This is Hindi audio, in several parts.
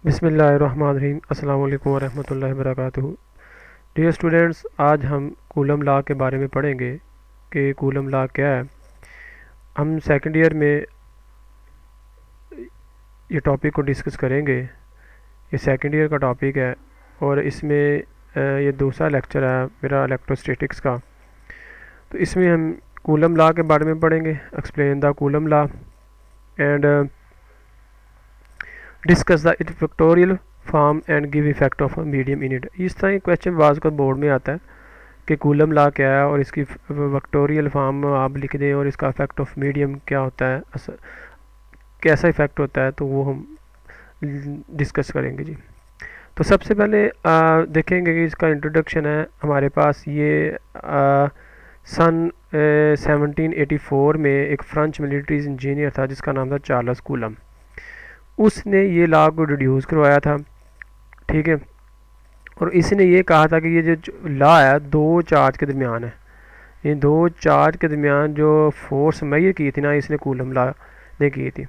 बिस्मिल्लाहिर्रहमानिर्रहीम। अस्सलाम वालेकुम वरहमतुल्लाहि वबरकातुहू। डियर स्टूडेंट्स, आज हम कूलम लॉ के बारे में पढ़ेंगे कि कूलम लॉ क्या है। हम सेकंड ईयर में ये टॉपिक को डिस्कस करेंगे। ये सेकंड ईयर का टॉपिक है और इसमें ये दूसरा लेक्चर है मेरा इलेक्ट्रोस्टैटिक्स का। तो इसमें हम कूलम लॉ के बारे में पढ़ेंगे, explain the Coulomb law and discuss the it factorial form and give effect of medium in it. इस तरह के क्वेश्चन बाज़ का बोर्ड में आता है कि कूलम लॉ क्या है और इसकी फैक्टोरियल फॉर्म आप लिख दें और इसका इफेक्ट ऑफ मीडियम क्या होता है, कैसा इफेक्ट होता है, तो वो हम डिस्कस करेंगे जी। तो सबसे पहले देखेंगे कि इसका इंट्रोडक्शन है हमारे पास। ये सन 1784 में एक फ्रेंच मिलिट्री इंजीनियर था जिसका नाम था चार्ल्स कूलम। उसने ये लॉ को इंट्रोड्यूस करवाया था, ठीक है। और इसने ये कहा था कि ये जो लॉ है दो चार्ज के दरमियान है। इन दो चार्ज के दरमियान जो फोर्स मैयर की थी ना, इसने कूलम लॉ ने की थी।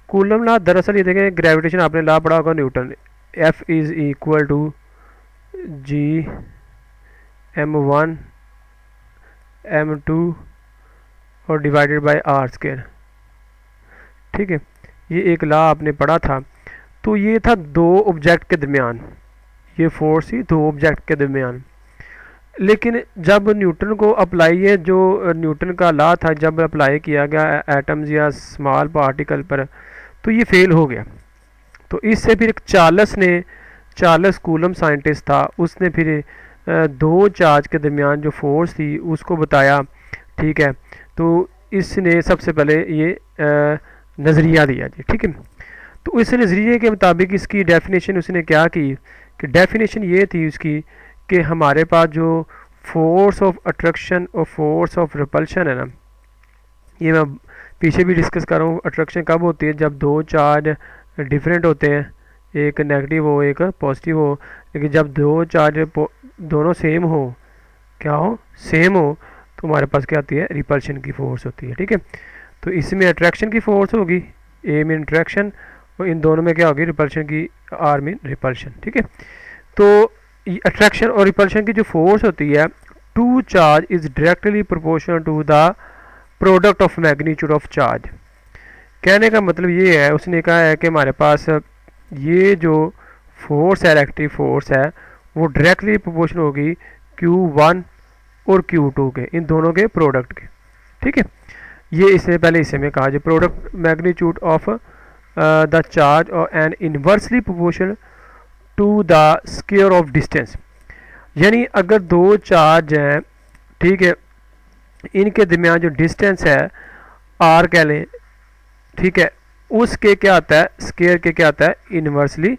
कूलम लॉ दरअसल ये देखें, ग्रेविटेशन आपने लॉ पढ़ा होगा Newton, F is equal to G m1 m2 और डिवाइडेड बाय आर स्क्वायर, ठीक है। ये एक लॉ आपने पढ़ा था। तो ये था दो ऑब्जेक्ट के दरमियान, ये फोर्स ही दो ऑब्जेक्ट के दरमियान। लेकिन जब न्यूटन को अप्लाई, ये जो न्यूटन का लॉ था जब अप्लाई किया गया एटम्स या स्मॉल पार्टिकल पर, तो ये फेल हो गया। तो इससे फिर चार्ल्स कूलम साइंटिस्ट था, उसने फिर दो चार्ज के दरमियान जो फोर्स थी उसको बताया, ठीक है। तो इसने सबसे पहले ये नज़रिया दिया जी, ठीक है। तो इस नज़रिए के मुताबिक इसकी डेफिनेशन उसने क्या की कि डेफिनेशन ये थी उसकी कि हमारे पास जो फोर्स ऑफ अट्रैक्शन और फोर्स ऑफ रिपल्शन है ना, ये मैं पीछे भी डिस्कस कर रहा हूँ। अट्रैक्शन कब होती है? जब दो चार्ज डिफरेंट होते हैं, एक नेगेटिव हो एक पॉजिटिव हो। लेकिन जब दो चार्ज दोनों सेम हो, क्या हो? सेम हो, तो हमारे पास क्या आती है? रिपल्शन की फोर्स होती है, ठीक है। तो इसमें अट्रैक्शन की फोर्स होगी, ए मीन अट्रैक्शन, और इन दोनों में क्या होगी? रिपल्शन की, आर मीन रिपल्शन, ठीक है। तो अट्रैक्शन और रिपल्शन की जो फोर्स होती है, two charge is directly proportional to the product of magnitude of charge. कहने का मतलब ये है, उसने कहा है कि हमारे पास ये जो फोर्स है, इलेक्ट्रिक फोर्स है, वो डायरेक्टली प्रोपोर्शनल होगी Q1 और Q2 के, इन दोनों के प्रोडक्ट के, ठीक है। ये इससे पहले हिस्से में कहा, जो product magnitude of the charge और and inversely proportional to the square of distance. यानी अगर दो चार्ज हैं, ठीक है, इनके दरमियान जो डिस्टेंस है आर कह लें, ठीक है, उसके क्या आता है? स्क्वायर के क्या आता है? इन्वर्सली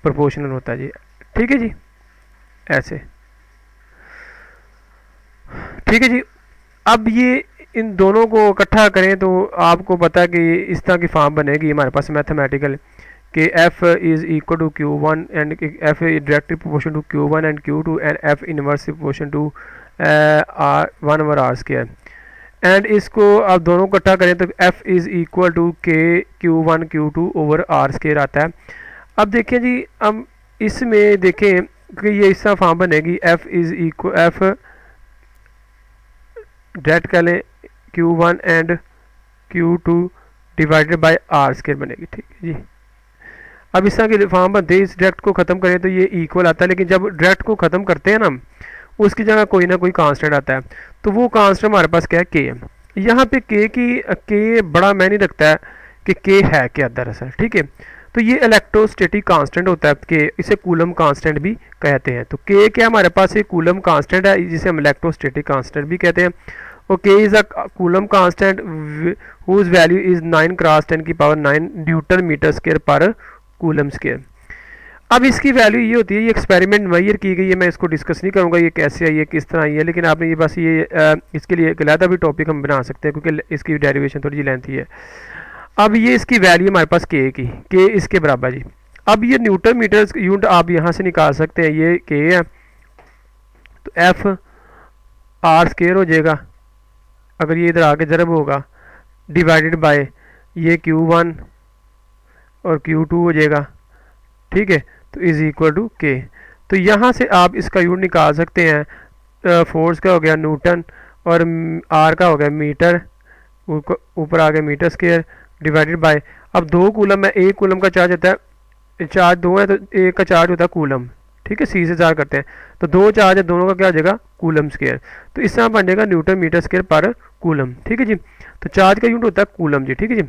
प्रोपोर्शनल होता है जी, ठीक है जी, ऐसे, ठीक है जी। अब ये इन दोनों को इकट्ठा करें तो आपको पता है कि इस तरह की फॉर्म बनेगी हमारे पास मैथमेटिकल, कि F is equal to Q1 and F directly proportion to Q1 and Q2 and F inversely proportion to R1 over R square. And इसको आप दोनों को इकट्ठा करें तो F is equal to Q1 Q2 over R square आता है। अब देखें जी, अब इसमें देखें कि ये इस तरह फॉर्म बनेगी, F is equal F direct कह लें Q1 and Q2 divided by R square बनेगी, ठीक है जी। अब इस तरह की फॉर्म बनते हैं, इस डायरेक्ट को ख़त्म करें तो ये इक्वल आता है, लेकिन जब डायरेक्ट को ख़त्म करते हैं ना, उसकी जगह कोई ना कोई कांस्टेंट आता है। तो वो कांस्टेंट हमारे पास क्या है? के है। यहाँ पे के बड़ा मायने रखता है कि के है क्या दरअसल, ठीक है। तो ये इलेक्ट्रोस्टैटिक कांस्टेंट होता है, के इसे कूलम कांस्टेंट भी कहते हैं। तो के क्या हमारे पास एक कूलम कांस्टेंट है जिसे हम इलेक्ट्रोस्टैटिक कांस्टेंट भी कहते हैं। और K is a coulomb constant whose value is 9 cross 10 की पावर 9 न्यूटन मीटर स्क्वायर पर कूलम स्क्वायर। अब इसकी वैल्यू ये होती है, ये एक्सपेरिमेंट मैयर की गई है, मैं इसको डिस्कस नहीं करूँगा ये कैसे आई है, किस तरह आई है, लेकिन आपने ये बस ये इसके लिए एक अलहदा भी टॉपिक हम बना सकते हैं क्योंकि इसकी डेरिवेशन थोड़ी सी लेंथी है। अब ये इसकी वैल्यू हमारे पास के इसके बराबर जी। अब ये न्यूटन मीटर यूनिट आप यहाँ से निकाल सकते हैं, ये के है तो एफ आर स्क्वायर हो जाएगा, अगर ये इधर आके ज़रब होगा, डिवाइडेड बाय ये Q1 और Q2 हो जाएगा, ठीक है, तो इज़ इक्वल टू के। तो यहाँ से आप इसका यूनिट निकाल सकते हैं। फोर्स का हो गया न्यूटन और आर का हो गया मीटर, ऊपर आ गया मीटर स्क्वायर डिवाइडेड बाय। अब 2 कूलम में 1 कूलम का चार्ज होता है, चार्ज 2 है तो 1 का चार्ज होता है कूलम, ठीक है, सी से 4 करते हैं तो 2 चार्ज है, दोनों का क्या हो जाएगा कूलम स्क्वायर। तो इस तरह बन जाएगा न्यूटन मीटर स्क्वायर पर कूलम, ठीक है जी। तो चार्ज का यूनिट होता है कूलम जी, ठीक है जी।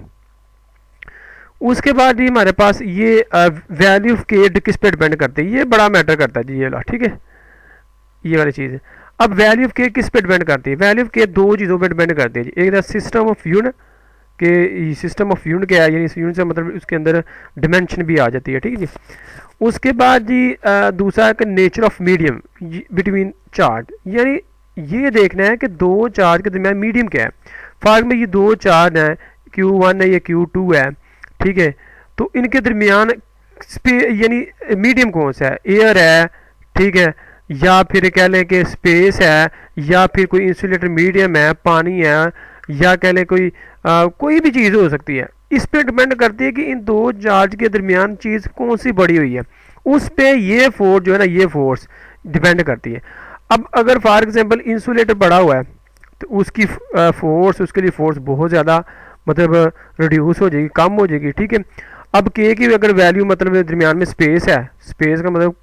उसके बाद जी हमारे पास ये वैल्यू ऑफ के किस पे डिपेंड करते हैं, ये बड़ा मैटर करता है जी ये वाला, ठीक है, ये वाली चीज़ है। अब वैल्यू ऑफ के किस पे डिपेंड करती है, वैल्यू ऑफ के 2 चीज़ों पे डिपेंड करती है जी। एक सिस्टम ऑफ यूनिट के, सिस्टम ऑफ यूनिट क्या है, यानी इस यूनिट से मतलब उसके अंदर डिमेंशन भी आ जाती है, ठीक है जी। उसके बाद जी दूसरा है कि nature of medium between charge, यानी ये देखना है कि 2 चार्ज के दरमियान मीडियम क्या है। फॉर में ये 2 चार्ज हैं, Q1 है या Q2 है, ठीक है, तो इनके दरमियान यानी मीडियम कौन सा है, एयर है, ठीक है, या फिर कह लें कि स्पेस है, या फिर कोई इंसुलेटर मीडियम है, पानी है, या कह लें कोई भी चीज़ हो सकती है। इस पे डिपेंड करती है कि इन 2 चार्ज के दरमियान चीज़ कौन सी बड़ी हुई है, उस पे ये फोर्स जो है ना, ये फोर्स डिपेंड करती है। अब अगर फॉर एग्जांपल इंसुलेटर बड़ा हुआ है तो उसकी फोर्स, उसके लिए फोर्स बहुत ज़्यादा मतलब रिड्यूस हो जाएगी, कम हो जाएगी, ठीक है। अब के की अगर वैल्यू मतलब दरमियान में स्पेस है, स्पेस का मतलब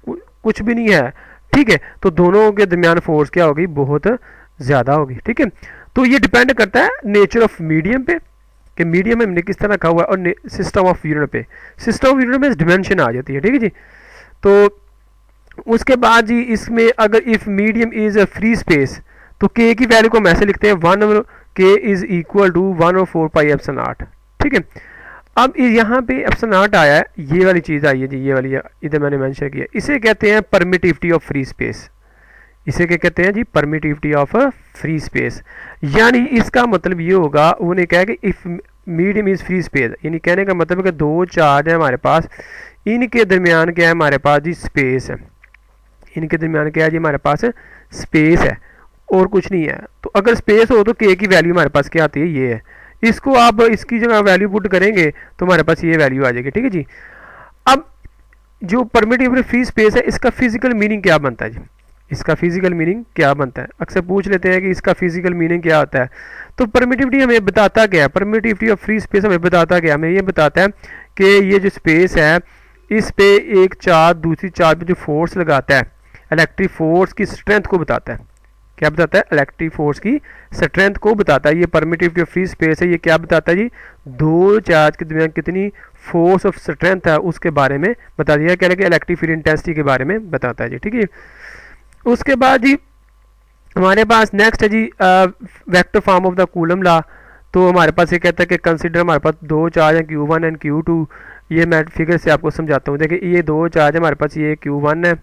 कुछ भी नहीं है, ठीक है, तो दोनों के दरमियान फोर्स क्या होगी, बहुत ज़्यादा होगी, ठीक है। तो ये डिपेंड करता है नेचर ऑफ मीडियम पे कि मीडियम में हमने किस तरह रखा हुआ है, और सिस्टम ऑफ यूनिट पे, सिस्टम ऑफ यूनिट में डिमेंशन आ जाती है, ठीक है जी। तो उसके बाद जी इसमें अगर if medium is a free space तो के की वैल्यू को हम ऐसे लिखते हैं 1 K is equal to 1/4 pi epsilon naught, ठीक है। अब यहाँ पे एप्सिलॉन नॉट आया है, ये वाली चीज़ आई है जी, ये वाली इधर मैंने मेंशन किया, इसे कहते हैं परमिटिविटी ऑफ फ्री स्पेस। इसे क्या कहते हैं जी, परमिटिविटी ऑफ फ्री स्पेस। यानी इसका मतलब ये होगा, उन्होंने कहा कि if medium is free space, यानी कहने का मतलब है कि 2 चार्ज है हमारे पास, इनके दरमियान क्या है हमारे पास जी, स्पेस है। इनके दरमियान क्या है जी, हमारे पास स्पेस है और कुछ नहीं है। तो अगर स्पेस हो तो के की वैल्यू हमारे पास क्या आती है, ये है। इसको आप इसकी जगह वैल्यू पुट करेंगे तो हमारे पास ये वैल्यू आ जाएगी, ठीक है जी। अब जो परमिटिव फ्री स्पेस है, इसका फिजिकल मीनिंग क्या बनता है जी, इसका फिजिकल मीनिंग क्या बनता है, अक्सर पूछ लेते हैं कि इसका फिजिकल मीनिंग क्या होता है। तो परमिटिविटी हमें बताता क्या है, परमिटिविटी ऑफ फ्री स्पेस हमें बताता क्या, हमें ये बताता है कि ये जो स्पेस है, इस पे एक चार्ज दूसरी चार्ज पे जो फोर्स लगाता है, इलेक्ट्रिक फोर्स की स्ट्रेंथ को बताता है। क्या बताता है, इलेक्ट्रिक फोर्स की स्ट्रेंथ को बताता है। ये परमिटिविटी ऑफ फ्री स्पेस है, ये क्या बताता है जी, 2 चार्ज के दरमियान कितनी फोर्स ऑफ स्ट्रेंथ है उसके बारे में बता दिया, कह रहे कि इलेक्ट्रिक फील्ड इंटेंसिटी के बारे में बताता है जी, ठीक है। उसके बाद जी हमारे पास नेक्स्ट है जी vector form of the Coulomb law. तो हमारे पास ये कहता है कि कंसिडर हमारे पास 2 चार्ज हैं Q1 एंड Q2। ये मैं फिगर से आपको समझाता हूँ। देखिए ये 2 चार्ज है हमारे पास, ये Q1 है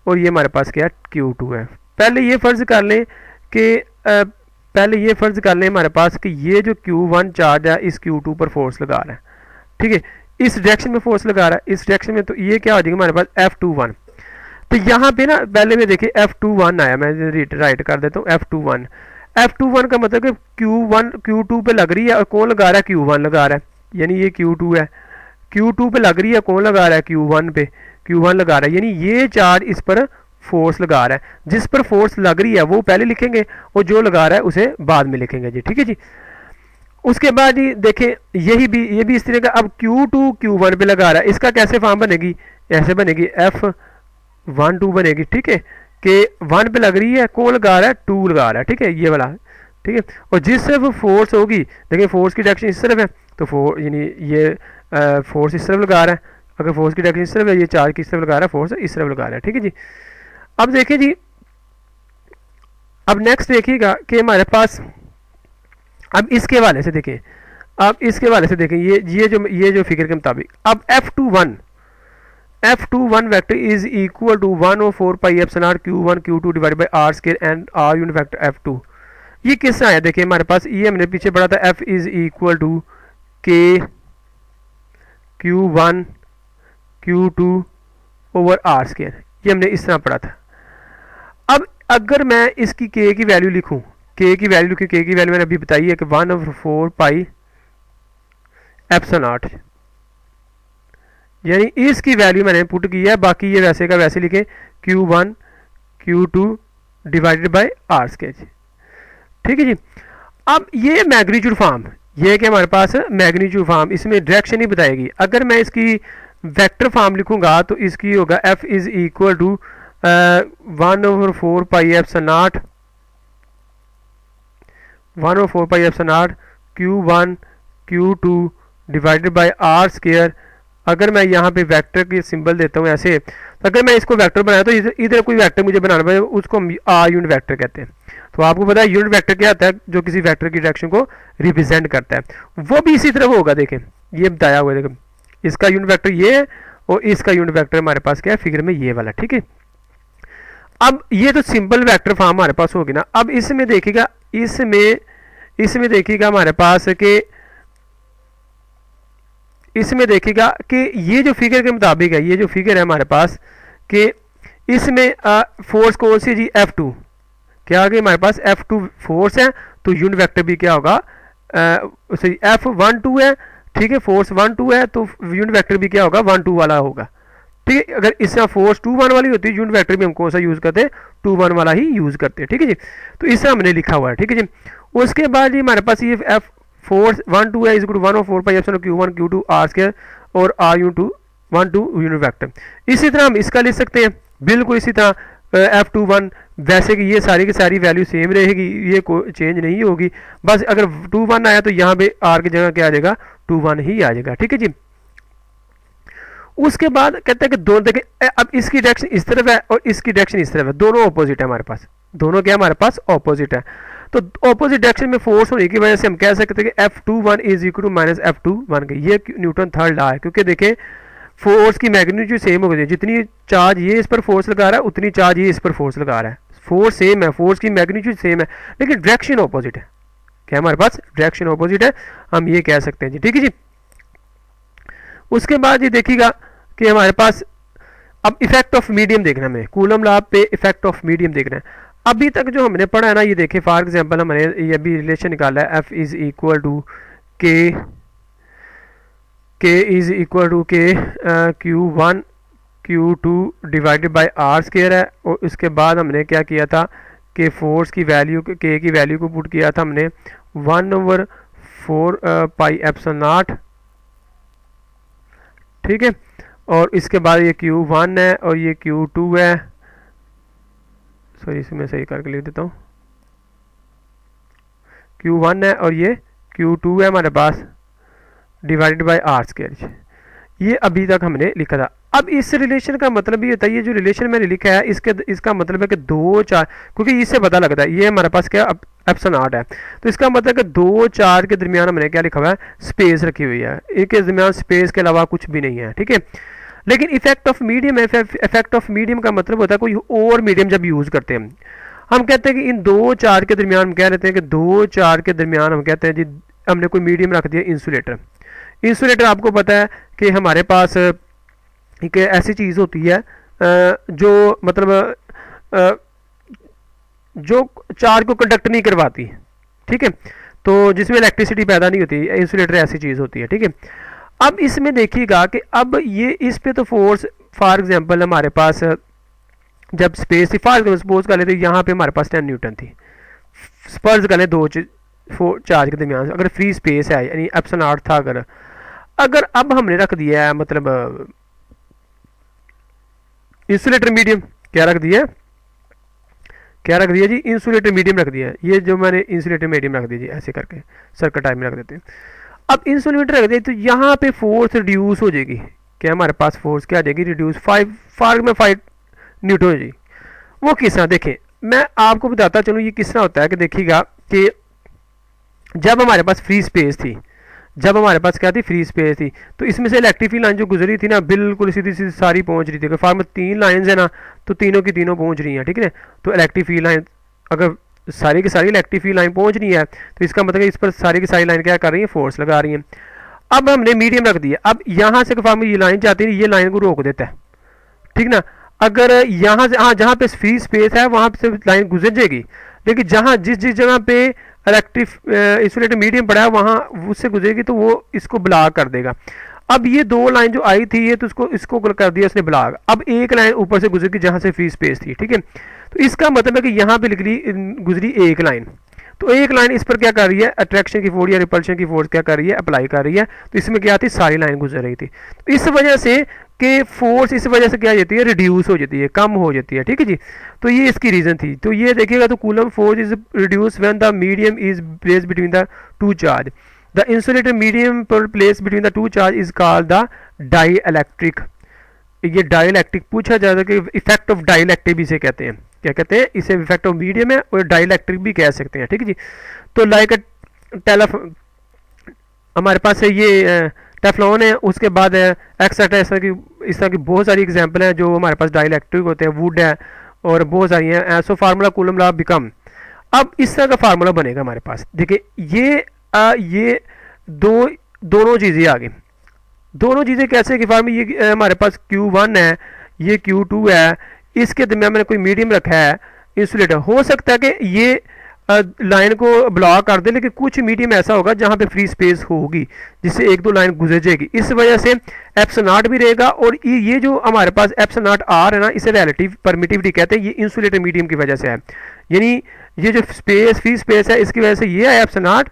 और ये हमारे पास क्या Q2 है। पहले ये फ़र्ज़ कर लें कि हमारे पास कि ये जो Q1 चार्ज है इस Q2 पर फोर्स लगा रहा है, ठीक है, इस डायरेक्शन में फोर्स लगा रहा है, इस डायरेक्शन में। तो ये क्या हो जाएगा हमारे पास F21। तो यहाँ पे ना पहले में देखिए F21 आया, मैं राइट कर देता हूँ F21 का मतलब कि Q1 Q2 पे लग रही है और कौन लगा रहा है, Q1 लगा रहा है, यानी ये Q2 है, Q2 पे लग रही है, कौन लगा रहा है, Q1 लगा रहा है, यानी ये चार्ज इस पर फोर्स लगा रहा है। जिस पर फोर्स लग रही है वो पहले लिखेंगे और जो लगा रहा है उसे बाद में लिखेंगे जी, ठीक है जी। उसके बाद जी देखें ये भी इस तरह का। अब Q2 Q1 पे लगा रहा है, इसका कैसे फॉर्म बनेगी, ऐसे बनेगी F12 बनेगी, ठीक है, कि 1 पे लग रही है, कौन लगा रहा है, 2 लगा रहा है, ठीक है, ये वाला, ठीक है। और जिस तरफ फोर्स होगी, देखिए फोर्स की डायरेक्शन इस तरफ है, तो यानी ये फोर्स इस तरफ लगा रहा है। अगर फोर्स की डायरेक्शन इस तरफ है, ये चार्ज किस तरफ लगा रहा है, फोर्स इस तरफ लगा रहा है, ठीक है जी। अब देखिए जी, अब नेक्स्ट देखिएगा कि हमारे पास, अब इसके हवाले से देखें, ये जो फिगर के मुताबिक अब F21 vector is equal to 1/4 pi epsilon naught Q1 Q2 divided by R square and R unit vector F2। ये किससे आया, देखिए हमारे पास ये हमने पीछे पढ़ा था, F is equal to K Q1 Q2 over R square, ये हमने इस तरह पढ़ा था। अब अगर मैं इसकी K की वैल्यू लिखूं, K की वैल्यू मैंने अभी बताई है कि 1/4 पाई एप्सिलॉन नॉट, यानी इसकी वैल्यू मैंने पुट की है, बाकी ये वैसे का वैसे लिखे Q1 Q2 divided by R square. ठीक है जी। अब ये मैग्नीट्यूड फॉर्म, ये कि हमारे पास मैग्नीट्यूड फॉर्म, इसमें डायरेक्शन ही बताएगी। अगर मैं इसकी वेक्टर फॉर्म लिखूंगा तो इसकी होगा F is equal to 1/4 pi epsilon naught, 1/4 pi epsilon naught Q1 Q2 divided by R square. अगर मैं यहाँ पे वेक्टर की सिंबल देता हूँ ऐसे, तो अगर मैं इसको वेक्टर बनाया तो इधर कोई वेक्टर मुझे बनाना पड़ेगा, उसको हम आर यूनिट वेक्टर कहते हैं। तो आपको पता है यूनिट वेक्टर क्या होता है, जो किसी वेक्टर की डायरेक्शन को रिप्रेजेंट करता है। वो भी इसी तरह होगा, देखें ये बताया हुआ है, देखें इसका यूनिट वेक्टर ये है और इसका यूनिट वेक्टर हमारे पास क्या है फिगर में ये वाला। ठीक है, अब ये तो सिंपल वेक्टर फॉर्म हमारे पास होगी ना। अब इसमें देखिएगा, इसमें देखिएगा हमारे पास के, इसमें देखिएगा कि ये जो फिगर के मुताबिक है, ये जो फिगर है हमारे पास कि इसमें फोर्स कौन सी जी F2, क्या आ गई हमारे पास F2 फोर्स है, तो यूनिट वेक्टर भी क्या होगा सॉरी F12 है। ठीक है, फोर्स 1-2 है तो यूनिट वेक्टर भी क्या होगा 1-2 वाला होगा। ठीक है, अगर इसमें फोर्स 2-1 वाली होती है यूनिट वेक्टर भी हम कौन सा यूज करते हैं 2-1 वाला ही यूज करते हैं। ठीक है जी, तो इससे हमने लिखा हुआ है। ठीक है जी, उसके बाद जी हमारे पास ये F फोर्स 1-2 है is equal to 1/4 pi epsilon Q1 Q2 R square और R U2 1-2 यूनिट वेक्टर। इसी तरह हम इसका लिख सकते हैं बिल्कुल इसी तरह F21, वैसे कि ये सारी की सारी वैल्यू सेम रहेगी, ये कोई चेंज नहीं होगी। बस अगर 2-1 आया तो यहाँ पे R की जगह क्या आ जाएगा 2-1 ही आ जाएगा। ठीक है जी, उसके बाद कहते हैं कि दोनों देखें, अब इसकी डायरेक्शन इस तरफ है और इसकी डायरेक्शन इस तरफ है, दोनों ऑपोजिट है हमारे पास, दोनों क्या हमारे पास ऑपोजिट है। तो ऑपोजिट डायरेक्शन में फोर्स होने की वजह से हम कह सकते हैं कि F21 is equal to minus F21 के, ये न्यूटन थर्ड लॉ है। क्योंकि देखें फोर्स की मैग्नीट्यूड सेम हो गई है, जितनी चार्ज ये इस पर फोर्स लगा रहा है उतनी चार्ज ये इस पर फोर्स लगा रहा है। फोर्स सेम है, फोर्स की मैग्नीट्यूड सेम है, लेकिन डायरेक्शन ऑपोजिट है। क्या हमारे पास डायरेक्शन ऑपोजिट है, हम ये कह सकते हैं जी। ठीक है जी, उसके बाद ये देखिएगा कि हमारे पास अब इफेक्ट ऑफ मीडियम देखना है, हमें कूलम लॉ पे इफेक्ट ऑफ मीडियम देखना है। अभी तक जो हमने पढ़ा है ना, ये देखें फॉर एग्जांपल हमने ये अभी रिलेशन निकाला है F is equal to K is equal to K Q1 Q2 divided by R square है। और उसके बाद हमने क्या किया था कि फोर्स की वैल्यू K की वैल्यू को पुट किया था हमने 1/4 पाई एप्सिलॉन नॉट। ठीक है, और इसके बाद ये Q1 है और ये Q2 है, सॉरी इसे मैं सही करके लिख देता हूँ, Q1 है और ये Q2 है हमारे पास डिवाइडेड बाय R स्क्वायर। ये अभी तक हमने लिखा था। अब इस रिलेशन का मतलब ये होता है, ये जो रिलेशन मैंने लिखा है इसका मतलब है कि 2-4, क्योंकि इससे पता लगता है ये हमारे पास क्या एप्सिलॉन नॉट है, तो इसका मतलब है कि 2-4 के दरमियान हमने क्या लिखा हुआ है स्पेस रखी हुई है, एक के दरमियान स्पेस के अलावा कुछ भी नहीं है। ठीक है, लेकिन effect of medium, effect of medium का मतलब होता है कोई और मीडियम जब यूज़ करते हैं, हम कहते हैं कि इन 2-4 के दरमियान हम कह लेते हैं कि 2-4 के दरमियान हम कहते हैं जी हमने कोई मीडियम रख दिया इंसुलेटर। इंसुलेटर आपको पता है कि हमारे पास एक ऐसी चीज़ होती है जो मतलब जो चार्ज को कंडक्ट नहीं करवाती। ठीक है, तो जिसमें इलेक्ट्रिसिटी पैदा नहीं होती, इंसुलेटर ऐसी चीज़ होती है। ठीक है, अब इसमें देखिएगा कि अब ये इस पे तो फोर्स फॉर एग्जांपल हमारे पास जब स्पेस थी, फॉर एग्जाम्पल सपोज कर लेते यहाँ पे हमारे पास 10 न्यूटन थी, स्पर्स कर लें 2-4 के दरमियान, अगर फ्री स्पेस है यानी एप्सिलॉन नॉट था, अगर अब हमने रख दिया है मतलब इंसुलेटर मीडियम, क्या रख दिया जी इंसुलेटर मीडियम रख दिया है, ये जो मैंने इंसुलेटर मीडियम रख दीजिए ऐसे करके सर्कल टाइप में रख देते हैं। अब इंसुलेटर रख दिया तो यहाँ पे फोर्स रिड्यूस हो जाएगी, क्या हमारे पास फोर्स क्या आ जाएगी रिड्यूस 5 न्यूटन हो जाएगी। वो किस तरह देखें, मैं आपको बताता चलूँ ये किस तरह होता है कि देखिएगा कि जब हमारे पास फ्री स्पेस थी, जब हमारे पास क्या थी फ्री स्पेस थी, तो इसमें से इलेक्ट्रिक फील्ड लाइन जो गुजरी थी ना बिल्कुल सीधी सीधी सारी पहुंच रही थी। अगर फार्म में 3 लाइन्स है ना तो तीनों की तीनों पहुंच रही हैं। ठीक है, तो इलेक्ट्रिक फील्ड लाइन अगर सारी की सारी इलेक्ट्रिक फील्ड लाइन पहुंच रही है तो इसका मतलब इस पर सारी की सारी लाइन क्या कर रही है फोर्स लगा रही है। अब हमने मीडियम रख दिया, अब यहाँ से फार्म में ये लाइन जाती है, ये लाइन को रोक देता है। ठीक ना, अगर यहाँ से जहाँ पे फ्री स्पेस है वहाँ से लाइन गुजर जाएगी, लेकिन जहाँ जिस जगह पे इलेक्ट्रिक इंसुलेटर मीडियम पड़ा है वहाँ उससे गुजरेगी तो वो इसको ब्लॉक कर देगा। अब ये दो लाइन जो आई थी ये तो इसको कर दिया इसने ब्लॉक, अब एक लाइन ऊपर से गुजर गई जहां से फ्री स्पेस थी, ठीक है। तो इसका मतलब है कि यहाँ पे गुजरी एक लाइन, तो एक लाइन इस पर क्या कर रही है, अट्रैक्शन की फोर्स या रिपल्शन की फोर्स क्या कर रही है, अप्लाई कर रही है। तो इसमें क्या थी, सारी लाइन गुजर रही थी। तो इस वजह से कि फोर्स इस वजह से क्या हो जाती है, रिड्यूस हो जाती है, कम हो जाती है, ठीक है जी। तो ये इसकी रीज़न थी। तो ये देखिएगा, तो Coulomb force is reduce when the medium is placed between the two charge. The insulated medium पर place between the two charge is called the dielectric. ये डाइइलेक्ट्रिक पूछा जाता है कि इफेक्ट ऑफ डाइइलेक्ट्रिक भी इसे कहते हैं, क्या कहते हैं, इसे इफेक्ट ऑफ मीडियम है और डाइइलेक्ट्रिक भी कह सकते हैं, ठीक है जी। तो लाइक हमारे पास है ये टेफ्लॉन है, उसके बाद है एक्सेट्रा, इस तरह की बहुत सारी एग्जांपल हैं जो हमारे पास डाइइलेक्ट्रिक होते हैं, वुड है और बहुत सारी हैं। So formula coulomb law become, अब इस तरह का फार्मूला बनेगा हमारे पास। देखिए ये दोनों चीज़ें आ गई, दोनों चीज़ें कैसे कि फार्मूला, ये हमारे पास Q1 है, ये Q2 है, इसके दरमियान मैंने कोई मीडियम रखा है इंसुलेटर। हो सकता है कि ये लाइन को ब्लॉक कर दे, लेकिन कुछ मीडियम ऐसा होगा जहां पे फ्री स्पेस होगी जिससे एक दो लाइन गुजर जाएगी, इस वजह से एप्सिलॉन भी रहेगा। और ये जो हमारे पास एप्सिलॉन आर है ना, इसे रिलेटिव परमिटिविटी कहते हैं, ये इंसुलेटर मीडियम की वजह से है। यानी ये जो स्पेस फ्री स्पेस है इसकी वजह से ये है एप्सिलॉन,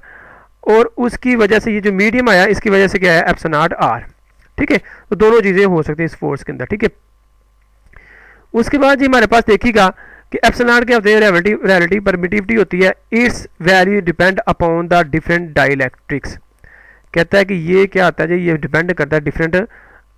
और उसकी वजह से ये जो मीडियम आया इसकी वजह से क्या है, एप्सिलॉन आर, ठीक है। तो दोनों चीज़ें हो सकती है इस फोर्स के अंदर, ठीक है। उसके बाद जी हमारे पास देखिएगा कि एप्सिलॉन क्या होते हैं, रिलेटिव परमिटिविटी होती है, its value depend upon the different dielectrics. कहता है कि ये क्या आता है जी, ये डिपेंड करता है डिफरेंट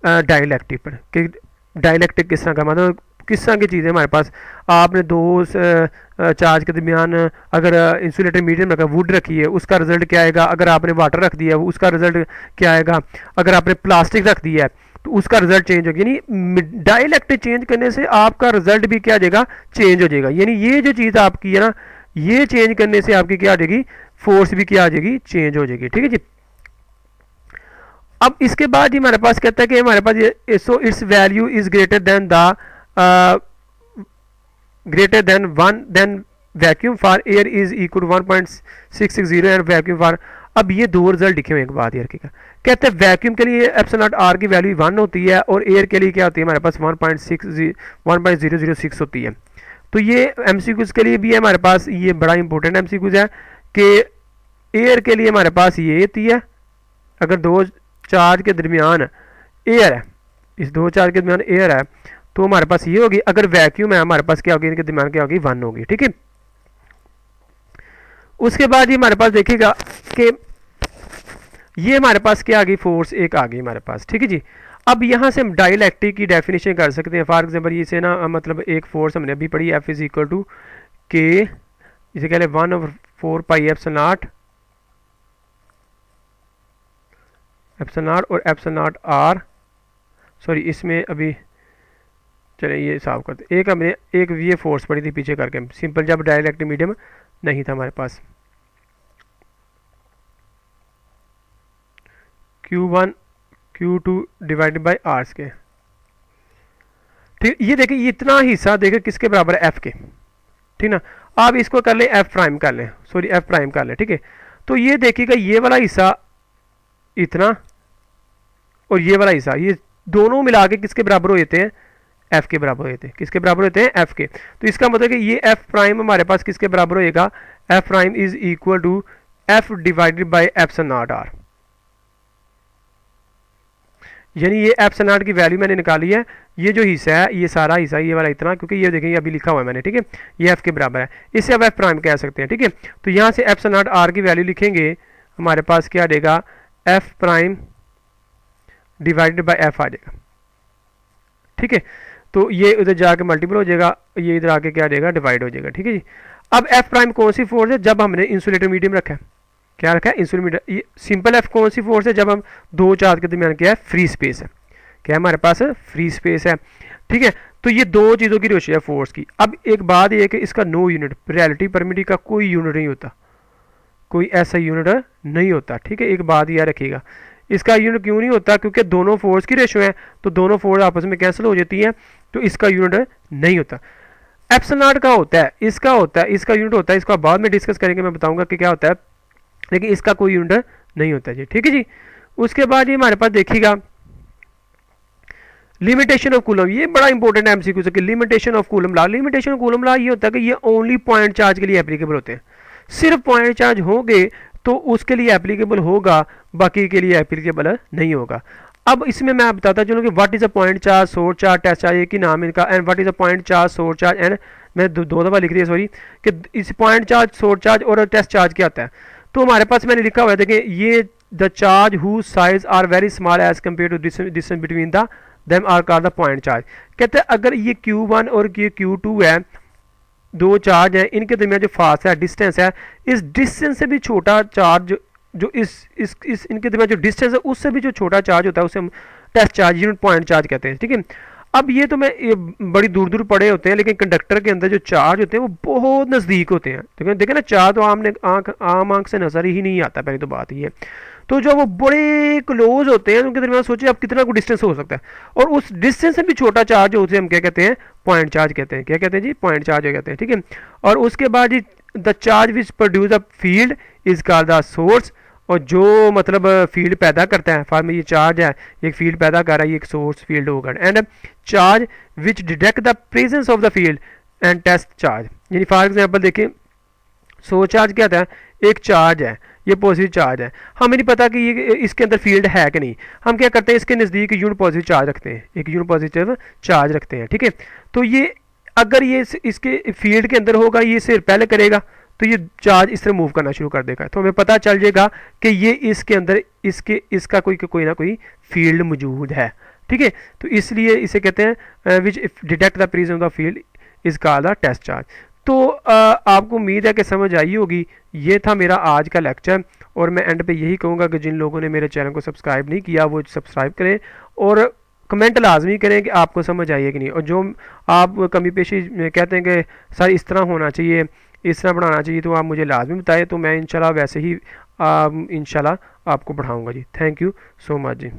डाइइलेक्ट्रिक पर, कि डाइइलेक्ट्रिक किस तरह का, मतलब किस तरह की चीज़ें हमारे पास। आपने दो चार्ज के दरमियान अगर इंसुलेटर मीडियम रखा, वुड रखी है, उसका रिजल्ट क्या आएगा। अगर आपने वाटर रख दिया है उसका रिजल्ट क्या आएगा। अगर आपने प्लास्टिक रख दिया है तो उसका रिजल्ट चेंज होगा। यानी डाइइलेक्ट्रिक चेंज करने से आपका रिजल्ट भी क्या आ जाएगा, चेंज हो जाएगा। यानी ये जो चीज़ आपकी है ना, ये चेंज करने से आपकी क्या आ जाएगी, फोर्स भी क्या आ जाएगी, चेंज हो जाएगी, ठीक है जी। अब इसके बाद ही हमारे पास कहता है कि हमारे पास ये so it's value is greater than the greater than 1 then vacuum for air is equal to 1.660 and vacuum for, अब ये दो रिजल्ट लिखे हुए एक बात यार की, कहते हैं वैक्यूम के लिए एप्सिलॉन आर की वैल्यू 1 होती है और एयर के लिए क्या होती है हमारे पास 1.006 होती है। तो ये एमसीक्यूज के लिए भी है हमारे पास, ये बड़ा इंपॉर्टेंट एमसीक्यूज है कि एयर के लिए हमारे पास ये होती है, अगर दो चार्ज के दरमियान एयर है, इस दो चार्ज के दरमियान एयर है तो हमारे पास ये होगी। अगर वैक्यूम है हमारे पास क्या होगी, इनके दरमियान क्या होगी, 1 होगी, ठीक है। उसके बाद ये हमारे पास देखिएगा कि ये हमारे पास क्या आ गई, फोर्स एक आ गई हमारे पास, ठीक है जी। अब यहाँ से हम डाइइलेक्ट्रिक की डेफिनेशन कर सकते हैं। फॉर एग्जांपल ये से ना, मतलब एक फोर्स हमने अभी पढ़ी, एफ इज इक्वल टू के, इसे कह लें 1/4 पाई एप्सिलॉन और एप्सिलॉन आर, सॉरी इसमें अभी चलिए ये साफ करते। एक हमने एक ये फोर्स पड़ी थी पीछे करके सिंपल, जब डाइइलेक्ट्रिक मीडियम नहीं था हमारे पास, Q1 Q2 divided by are के, ठीक। ये देखिए ये इतना हिस्सा देखिए किसके बराबर है, एफ के, ठीक ना। आप इसको कर लें एफ प्राइम कर लें, सॉरी एफ प्राइम कर लें, ठीक है। तो ये देखिएगा ये वाला हिस्सा इतना और ये वाला हिस्सा, ये दोनों मिला के किसके बराबर हो जाते हैं, एफ के बराबर होते हैं। किसके बराबर होते हैं, एफ के। तो इसका मतलब कि ये एफ प्राइम हमारे पास किसके बराबर होएगा, F prime is equal to F divided by epsilon R. यानी ये एप्सिलॉन की वैल्यू मैंने निकाली है, ये जो हिस्सा है ये सारा हिस्सा ये वाला इतना, क्योंकि ये देखेंगे अभी लिखा हुआ है मैंने, ठीक है, ये एफ के बराबर है, इसे अब एफ प्राइम कह सकते हैं, ठीक है। तो यहाँ से एप्सिलॉन आर की वैल्यू लिखेंगे, हमारे पास क्या आ जाएगा, F prime divided by F आ जाएगा, ठीक है। तो ये उधर जाके मल्टीपल हो जाएगा, ये इधर आके क्या आ जाएगा, डिवाइड हो जाएगा, ठीक है जी। अब एफ प्राइम कौन सी फोर्स है, जब हमने इंसुलेटर मीडियम रखा है, क्या रखा है, इंसुलेटर। ये सिंपल एफ कौन सी फोर्स है, जब हम दो चार्ज के दरमियान क्या है, फ्री स्पेस है, क्या है हमारे पास फ्री स्पेस है, ठीक है। तो ये दो चीज़ों की रेशियो है फोर्स की। अब एक बात ये है कि इसका नो यूनिट, रिलेटिव परमिटिविटी का कोई यूनिट नहीं होता, कोई ऐसा यूनिट नहीं होता, ठीक है। एक बात याद रखिएगा, इसका यूनिट क्यों नहीं होता, क्योंकि दोनों फोर्स की रेशियो है, तो दोनों फोर्स आपस में कैंसिल हो जाती हैं, तो इसका यूनिट नहीं होता। एप्सिलॉन का होता है, इसका होता है, इसका यूनिट होता है, इसको बाद में डिस्कस करेंगे, मैं बताऊंगा कि क्या होता है, लेकिन इसका कोई यूनिट नहीं होता जी, ठीक है जी। उसके बाद ये हमारे पास देखिएगा लिमिटेशन ऑफ कूलम, ये बड़ा इंपॉर्टेंट एमसीक्यू है कि limitation of coulomb law. Limitation of coulomb law ये होता है कि ये ओनली पॉइंट चार्ज के लिए एप्लीकेबल होते हैं। सिर्फ पॉइंट चार्ज होंगे तो उसके लिए एप्लीकेबल होगा, बाकी के लिए एप्लीकेबल नहीं होगा। अब इसमें मैं बताता चलूँ कि what is a point charge, source charge, test charge, एक ही नाम इनका। And what is a point charge, source charge and, मैं दो दफ़ा लिख दिया सॉरी, कि इस पॉइंट चार्ज, सोर्स चार्ज और टेस्ट चार्ज क्या आता है। तो हमारे पास मैंने लिखा हुआ है, देखें, ये the charge whose size are very small as compare to distance between the them are called the point charge. कहते हैं अगर ये Q1 और ये Q2 है, दो चार्ज हैं, इनके दरमियान जो फासला है, डिस्टेंस है, इस डिस्टेंस से भी छोटा चार्ज जो इस इनके दरमियान जो डिस्टेंस है उससे भी जो छोटा चार्ज होता है उसे हम test charge, unit point charge कहते हैं। ठीक है, अब ये तो मैं ये बड़ी दूर दूर पड़े होते हैं, लेकिन कंडक्टर के अंदर जो चार्ज होते हैं वो बहुत नज़दीक होते हैं। देखें ना, चार्ज तो आम आंख से नज़र ही नहीं आता, पहले तो बात ये। तो जो वो बड़े क्लोज होते हैं उनके दरमियान सोचिए आप कितना को डिस्टेंस हो सकता है, और उस डिस्टेंस से भी छोटा चार्ज जो उसे हम क्या कहते हैं, पॉइंट चार्ज कहते हैं। क्या कहते हैं जी, पॉइंट चार्ज कहते हैं। ठीक है, और उसके बाद जी the charge which produce a field is called the source, और जो मतलब फील्ड पैदा करता है, फॉर में ये चार्ज है, एक फील्ड पैदा कर रहा है, ये एक सोर्स फील्ड होगा। And charge which detect the presence of the field and test charge. यानी फॉर एग्जांपल देखिए, सोर्स चार्ज क्या था, एक चार्ज है, ये पॉजिटिव चार्ज है, हमें नहीं पता कि ये इसके अंदर फील्ड है कि नहीं। हम क्या करते हैं, इसके नज़दीक यूनिट पॉजिटिव चार्ज रखते हैं, एक यूनिट पॉजिटिव चार्ज रखते हैं। ठीक है, तो ये अगर ये इसके फील्ड के अंदर होगा, ये सिर्फ पहले करेगा तो ये चार्ज इस तरह मूव करना शुरू कर देगा, तो हमें पता चल जाएगा कि ये इसके अंदर इसका कोई ना कोई फील्ड मौजूद है। ठीक है, तो इसलिए इसे कहते हैं which detect the presence of the field is called the test charge. तो आपको उम्मीद है कि समझ आई होगी। ये था मेरा आज का लेक्चर, और मैं एंड पे यही कहूँगा कि जिन लोगों ने मेरे चैनल को सब्सक्राइब नहीं किया वो सब्सक्राइब करें, और कमेंट लाजमी करें कि आपको समझ आई है कि नहीं, और जो आप कमी पेशी कहते हैं कि सर इस तरह होना चाहिए, इस तरह पढ़ाना चाहिए, तो आप मुझे लाजमी बताएं, तो मैं इंशाल्लाह वैसे ही इंशाल्लाह आपको पढ़ाऊँगा जी। Thank you so much ji.